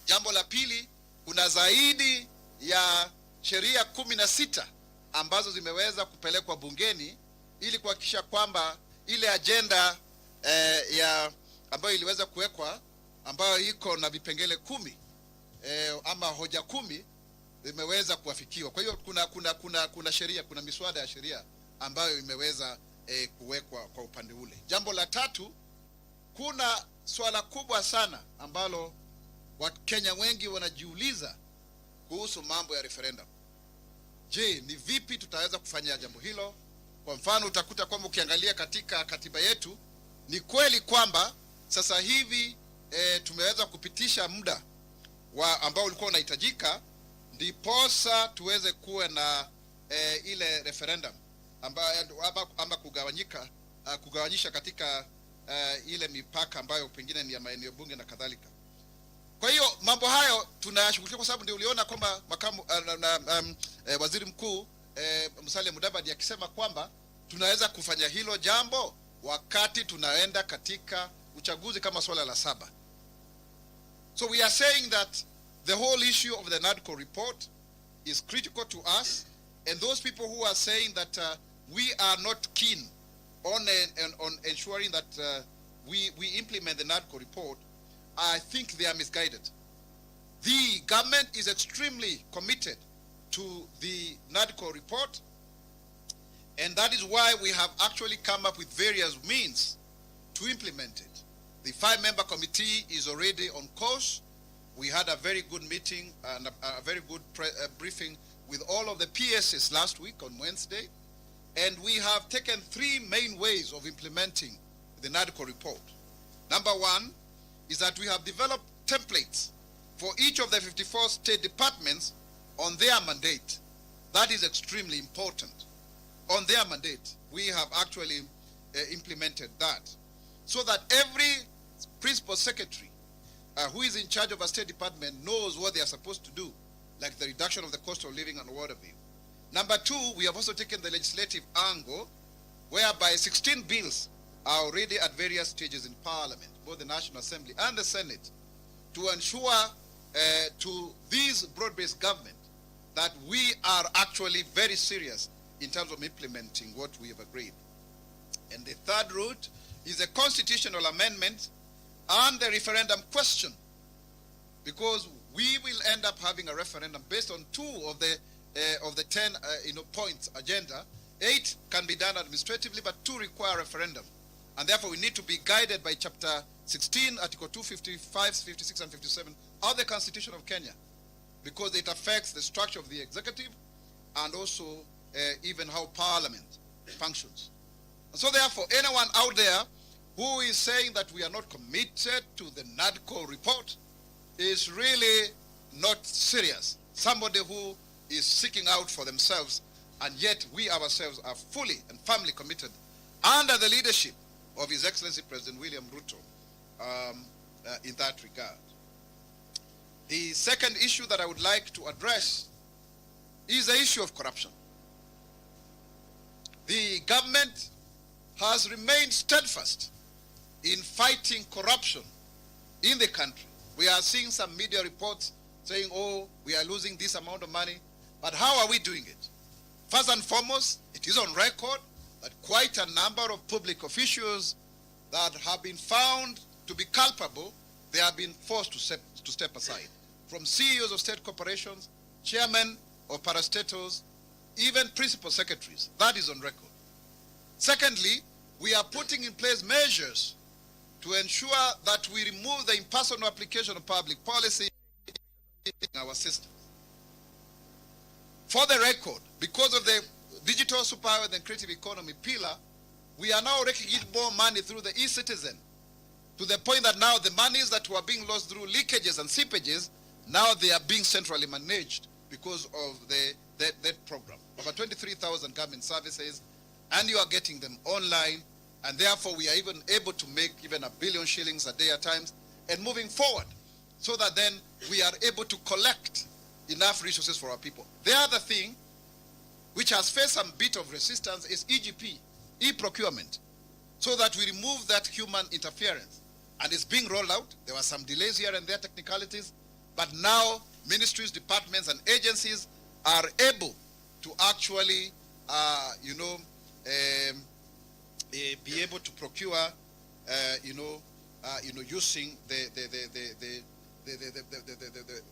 Jambo la pili, kuna zaidi ya sheria 16 ambazo zimeweza kupelekwa bungeni ili kuhakikisha kwamba ile agenda ya ambayo iliweza kuwekwa, ambayo iko na vipengele 10 ama hoja 10 imeweza kuafikiwa. Kwa hiyo kuna sheria, kuna miswada ya sheria ambayo imeweza kuwekwa kwa upande ule. Jambo la tatu, kuna swala kubwa sana ambalo Wakenya wengi wanajiuliza kuhusu mambo ya referendum. Je, ni vipi tutaweza kufanya jambo hilo? Kwa mfano, utakuta kwamba ukiangalia katika katiba yetu, ni kweli kwamba sasa hivi tumeweza kupitisha muda ambao ulikuwa unahitajika ndiposa tuweze kuwa na ile referendum ama kugawanyisha katika ile mipaka ambayo pengine ni ya maeneo bunge na kadhalika. Kwa hiyo mambo hayo tunayashughulikia kwa sababu ndio uliona kwamba makamu waziri mkuu Musalia Mudavadi akisema kwamba tunaweza kufanya hilo jambo wakati tunaenda katika uchaguzi kama swala la 7. So we are saying that the whole issue of the NADCO report is critical to us, and those people who are saying that we are not keen on ensuring that we implement the NADCO report, I think they are misguided. The government is extremely committed to the NADCO report, and that is why we have actually come up with various means to implement it. The 5-member committee is already on course. We had a very good meeting and a very good briefing with all of the PSs last week on Wednesday, and we have taken 3 main ways of implementing the NADCO report. Number 1 is that we have developed templates for each of the 54 state departments on their mandate. That is extremely important. On their mandate, we have actually implemented that, so that every principal secretary who is in charge of a state department knows what they are supposed to do, like the reduction of the cost of living and water bill. Number 2, we have also taken the legislative angle, whereby 16 bills are already at various stages in Parliament, both the National Assembly and the Senate, to ensure to this broad-based government that we are actually very serious in terms of implementing what we have agreed. And the third route is a constitutional amendment and the referendum question, because we will end up having a referendum based on 2 of the 10 points agenda. 8 can be done administratively, but 2 require referendum. And therefore, we need to be guided by Chapter 16, Article 255, 56, and 57 of the Constitution of Kenya, because it affects the structure of the executive and also even how Parliament functions. And so therefore, anyone out there who is saying that we are not committed to the NADCO report is really not serious. Somebody who is seeking out for themselves, and yet we ourselves are fully and firmly committed under the leadership of His Excellency President William Ruto in that regard. The second issue that I would like to address is the issue of corruption. The government has remained steadfast in fighting corruption in the country. We are seeing some media reports saying, oh, we are losing this amount of money. But how are we doing it? First and foremost, it is on record that quite a number of public officials that have been found to be culpable, they have been forced to step aside. From CEOs of state corporations, chairmen of parastatals, even principal secretaries. That is on record. Secondly, we are putting in place measures to ensure that we remove the impersonal application of public policy in our system. For the record, because of the digital superpower and creative economy pillar, we are now raking in more money through the e-citizen, to the point that now the monies that were being lost through leakages and seepages, now they are being centrally managed because of that program. Over 23,000 government services, and you are getting them online, and therefore we are even able to make even 1 billion shillings a day at times, and moving forward, so that then we are able to collect enough resources for our people. The other thing, which has faced some bit of resistance, is EGP, e-procurement, so that we remove that human interference. And it's being rolled out. There were some delays here and there, technicalities, but now ministries, departments, and agencies are able to actually, be able to procure, using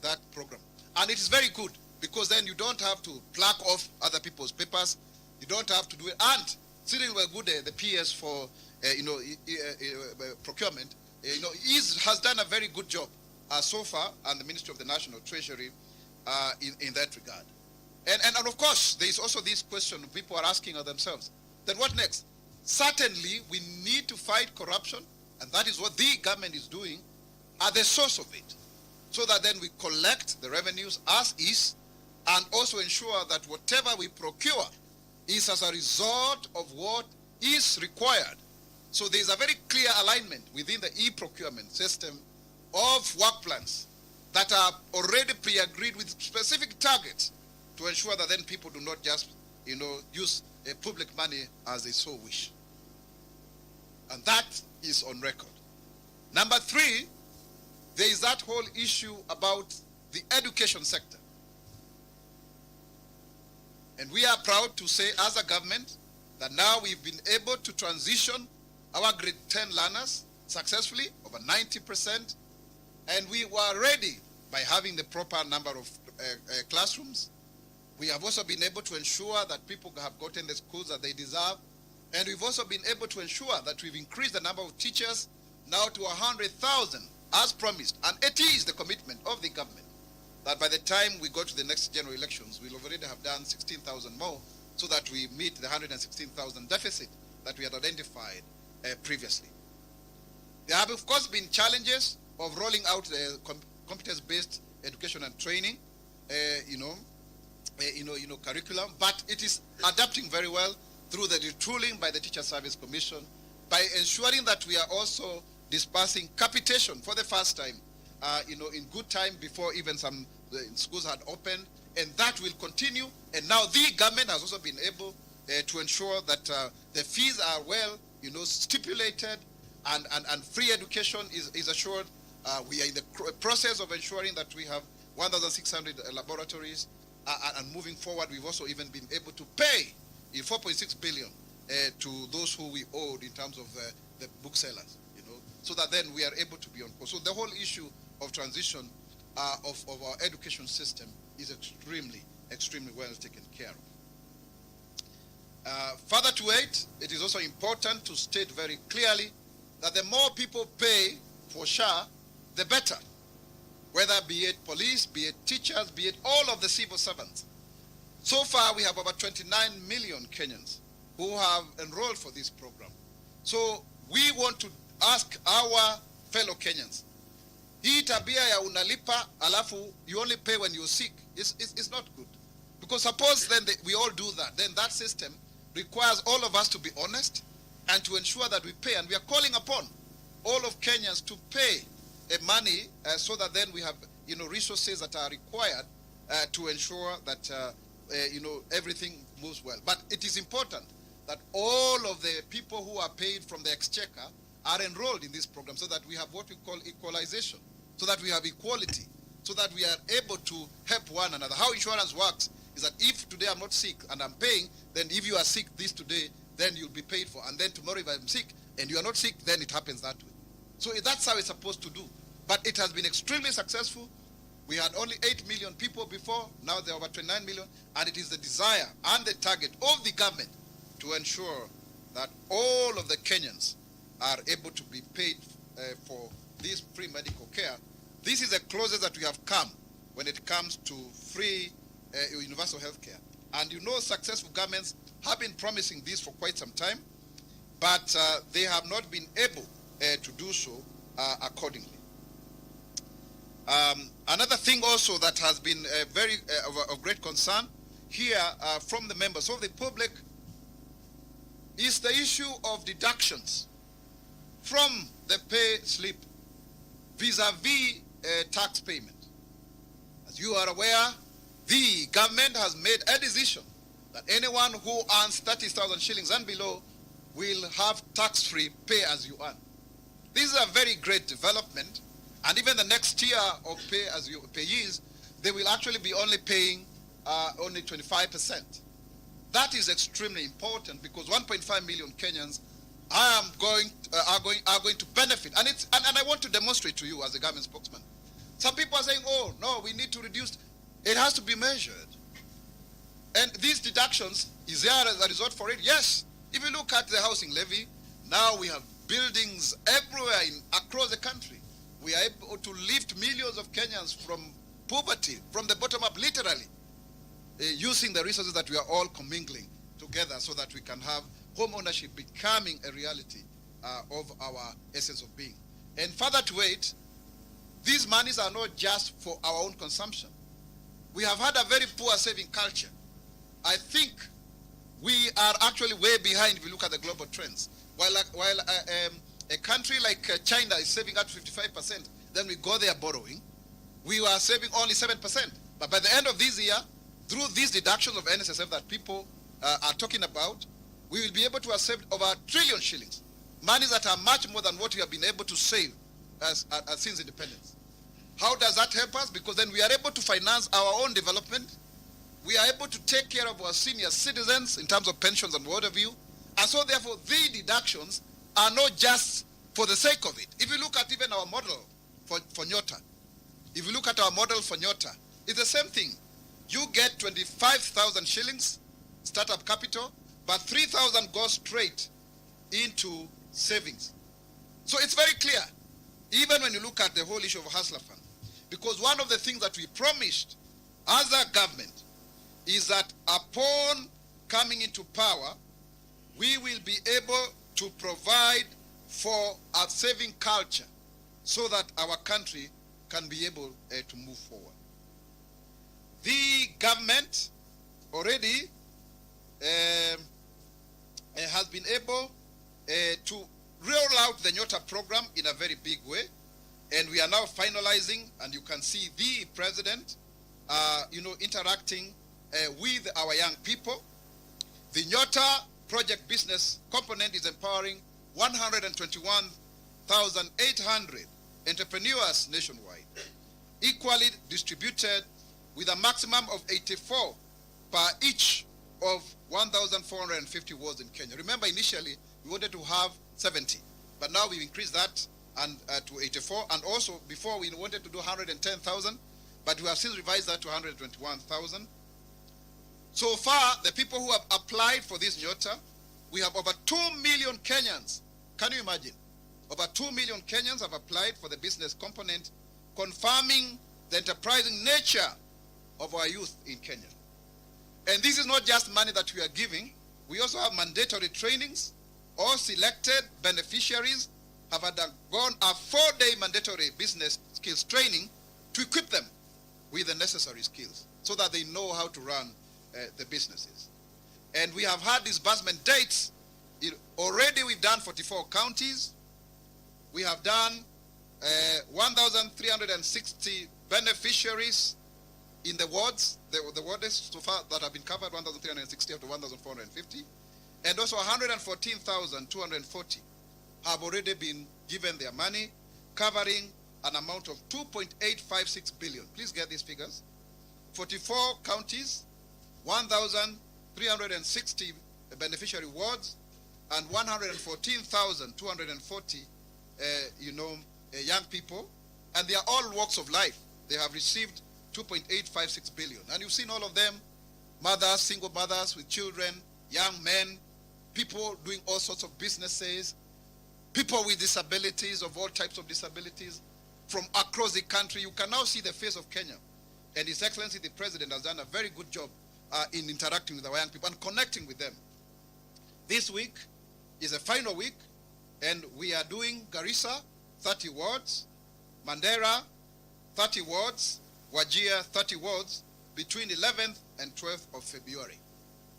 that program. And it is very good, because then you don't have to pluck off other people's papers. You don't have to do it. And Cyril Wegude, the PS for procurement, has done a very good job so far, and the Ministry of the National Treasury in that regard. And of course, there is also this question people are asking of themselves, then what next? Certainly, we need to fight corruption, and that is what the government is doing at the source of it, so that then we collect the revenues as is, and also ensure that whatever we procure is as a result of what is required. So there is a very clear alignment within the e-procurement system of work plans that are already pre-agreed with specific targets to ensure that then people do not just, use public money as they so wish. And that is on record. Number three, there is that whole issue about the education sector. And we are proud to say as a government that now we've been able to transition our grade 10 learners successfully, over 90%, and we were ready by having the proper number of classrooms. We have also been able to ensure that people have gotten the schools that they deserve, and we've also been able to ensure that we've increased the number of teachers now to 100,000 as promised, and it is the commitment of the government that by the time we go to the next general elections, we'll already have done 16,000 more, so that we meet the 116,000 deficit that we had identified previously. There have, of course, been challenges of rolling out the competence-based education and training, curriculum, but it is adapting very well through the retooling by the Teacher Service Commission, by ensuring that we are also dispersing capitation for the first time, in good time before even some schools had opened, and that will continue. And now the government has also been able to ensure that the fees are well, stipulated, and free education is assured. We are in the process of ensuring that we have 1,600 laboratories, and moving forward, we've also even been able to pay 4.6 billion to those who we owed in terms of the booksellers, so that then we are able to be on course. So the whole issue of transition of our education system is extremely well taken care of. Further to it is also important to state very clearly that the more people pay for SHA, the better. Whether be it police, be it teachers, be it all of the civil servants. So far, we have over 29 million Kenyans who have enrolled for this program. So we want to ask our fellow Kenyans, hii tabia ya unalipa alafu you only pay when you're sick, it's not good. Because suppose then we all do that, then that system requires all of us to be honest and to ensure that we pay. And we are calling upon all of Kenyans to pay money so that then we have resources that are required to ensure that everything moves well. But it is important that all of the people who are paid from the exchequer are enrolled in this program, so that we have what we call equalization, so that we have equality, so that we are able to help one another. How insurance works is that if today I'm not sick and I'm paying, then if you are sick this today, then you'll be paid for. And then tomorrow if I'm sick and you are not sick, then it happens that way. So that's how it's supposed to do. But it has been extremely successful. We had only 8 million people before, now there are over 29 million, and it is the desire and the target of the government to ensure that all of the Kenyans are able to be paid for this free medical care. This is the closest that we have come when it comes to free universal health care. And successful governments have been promising this for quite some time, but they have not been able to do so accordingly. Another thing also that has been very of great concern here from the members of the public is the issue of deductions from the pay slip vis-a-vis tax payment. As you are aware, the government has made a decision that anyone who earns 30,000 shillings and below will have tax-free pay as you earn. This is a very great development, And even the next tier of payees, they will actually be only paying only 25%. That is extremely important because 1.5 million Kenyans are going to benefit. And I want to demonstrate to you as a government spokesman. Some people are saying, oh, no, we need to reduce. It has to be measured. And these deductions, is there a result for it? Yes. If you look at the housing levy, now we have buildings everywhere across the country. We are able to lift millions of Kenyans from poverty, from the bottom up, literally, using the resources that we are all commingling together so that we can have home ownership becoming a reality of our essence of being. And further to it, these monies are not just for our own consumption. We have had a very poor saving culture. I think we are actually way behind if you look at the global trends. While a country like China is saving up to 55%, then we go there borrowing. We are saving only 7%. But by the end of this year, through these deductions of NSSF that people are talking about, we will be able to have saved over 1 trillion shillings. Monies that are much more than what we have been able to save since independence. How does that help us? Because then we are able to finance our own development. We are able to take care of our senior citizens in terms of pensions and what have you. And so therefore, the deductions are not just for the sake of it. If you look at even our model for Nyota, if you look at our model for Nyota, it's the same thing. You get 25,000 shillings startup capital, but 3,000 goes straight into savings. So it's very clear, even when you look at the whole issue of Hustler Fund, because one of the things that we promised as a government is that upon coming into power, we will be able to provide for a saving culture so that our country can be able to move forward. The government already has been able to roll out the Nyota program in a very big way, and we are now finalizing, and you can see the president interacting with our young people. The Nyota project business component is empowering 121,800 entrepreneurs nationwide, equally distributed with a maximum of 84 per each of 1,450 wards in Kenya. Remember, initially, we wanted to have 70, but now we've increased that and to 84, and also before we wanted to do 110,000, but we have since revised that to 121,000. So far, the people who have applied for this Nyota, we have over 2 million Kenyans. Can you imagine? Over 2 million Kenyans have applied for the business component, confirming the enterprising nature of our youth in Kenya. And this is not just money that we are giving. We also have mandatory trainings. All selected beneficiaries have undergone a 4-day mandatory business skills training to equip them with the necessary skills so that they know how to run the businesses. And we have had disbursement dates. Already we've done 44 counties. We have done 1,360 beneficiaries in the wards, the wards so far that have been covered, 1,360 up to 1,450. And also 114,240 have already been given their money, covering an amount of 2.856 billion. Please get these figures. 44 counties, 1,360 beneficiary wards, and 114,240 young people, and they are all walks of life. They have received 2.856 billion. And you've seen all of them, mothers, single mothers with children, young men, people doing all sorts of businesses, people with disabilities of all types of disabilities from across the country. You can now see the face of Kenya. And His Excellency the President has done a very good job in interacting with our young people and connecting with them. This week is a final week, and we are doing Garissa, 30 wards, Mandera, 30 wards, Wajir, 30 wards, between 11th and 12th of February.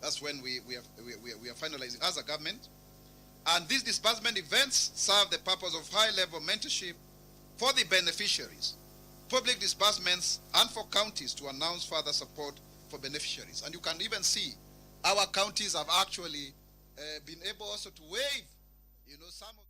That's when we are finalizing as a government. And these disbursement events serve the purpose of high-level mentorship for the beneficiaries, public disbursements, and for counties to announce further support for beneficiaries. And you can even see our counties have actually been able also to waive, some of